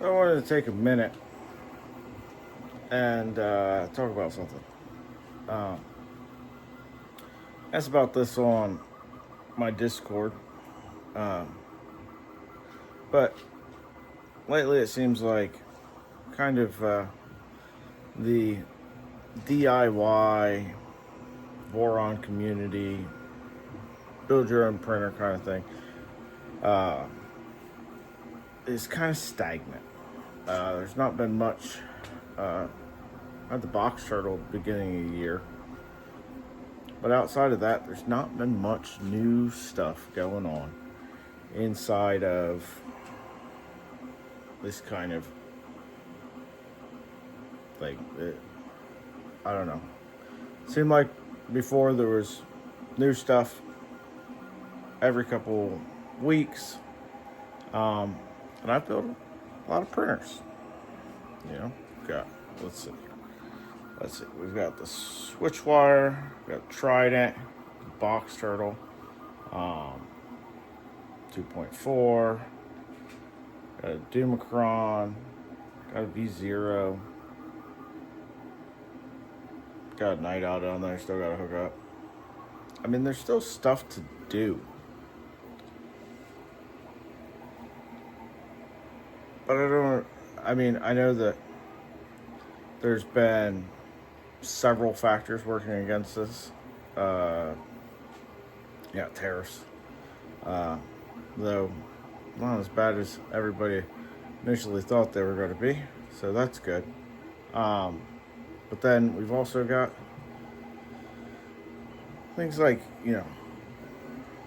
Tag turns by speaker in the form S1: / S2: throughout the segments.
S1: I wanted to take a minute and talk about something. Um, Asked about this on my Discord, um, but lately it seems like kind of the DIY Voron community, build your own printer kind of thing, uh, is kind of stagnant. There's not been much. At the box turtle at the beginning of the year. But outside of that, there's not been much new stuff going on inside of this kind of thing. I don't know. Seemed like before there was new stuff every couple weeks. And I've built a lot of printers. Got, let's see. We've got the Switchwire, we've got Trident, Box Turtle, 2.4, got a Dumacron, got a V0, got a Night Owl down there, still got to hook up. I mean, there's still stuff to do. But I know that there's been several factors working against this. Tariffs. Though not as bad as everybody initially thought they were going to be. So that's good. But then we've also got things like,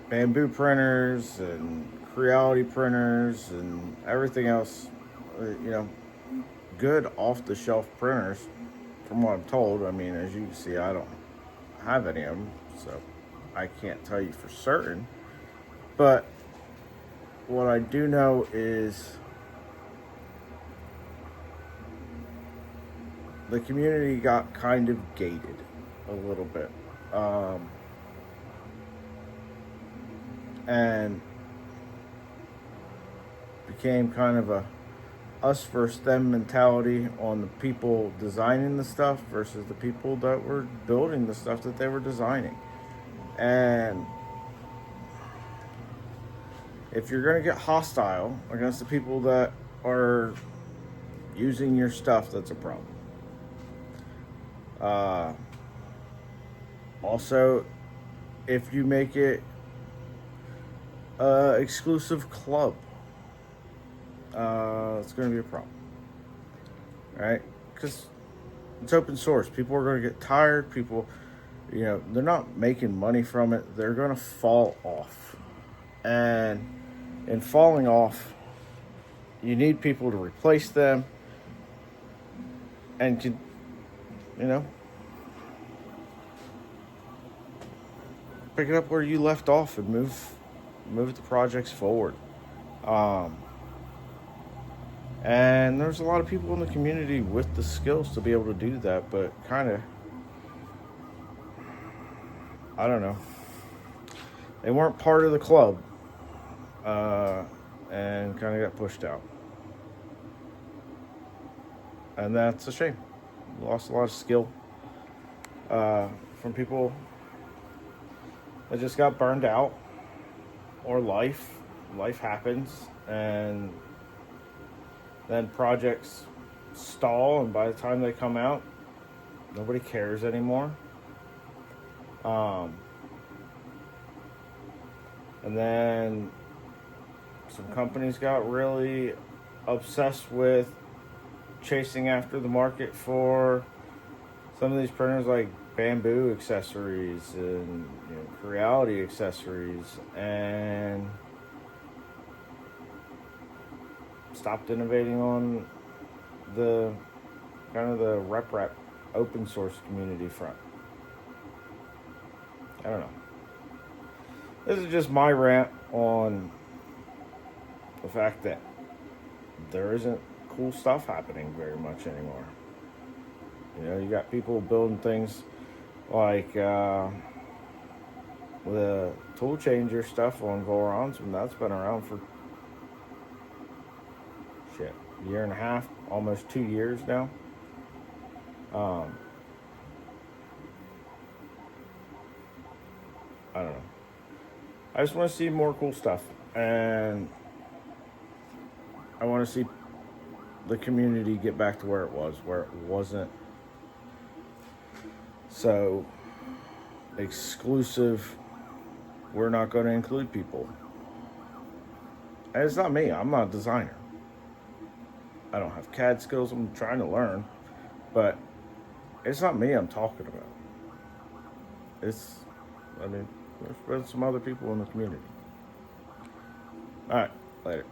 S1: bamboo printers and Creality printers and everything else, good off-the-shelf printers, from what I'm told. I mean, as you can see, I don't have any of them, so I can't tell you for certain. But what I do know is the community got kind of gated a little bit. And became kind of a us versus them mentality on the people designing the stuff versus the people that were building the stuff that they were designing. And if you're going to get hostile against the people that are using your stuff, that's a problem. Also, if you make it exclusive club, it's going to be a problem, right? Because it's open source. People are going to get tired. People, they're not making money from it. They're going to fall off. And in falling off, you need people to replace them and to, pick it up where you left off and move the projects forward. And there's a lot of people in the community with the skills to be able to do that, but kind of, I don't know. They weren't part of the club, and kind of got pushed out. And that's a shame. Lost a lot of skill from people that just got burned out, or life happens, and then projects stall, and by the time they come out, nobody cares anymore. And then some companies got really obsessed with chasing after the market for some of these printers, like bamboo accessories and Creality accessories, and stopped innovating on the kind of the rep open source community front. I don't know. This is just my rant on the fact that there isn't cool stuff happening very much anymore. You got people building things like the tool changer stuff on Vorons, and that's been around for shit, year and a half, almost 2 years now. I don't know. I just want to see more cool stuff, and I want to see the community get back to where it wasn't so exclusive. We're not going to include people. And it's not me. I'm not a designer. I don't have CAD skills. I'm trying to learn, but it's not me I'm talking about. There's been some other people in the community. All right, later.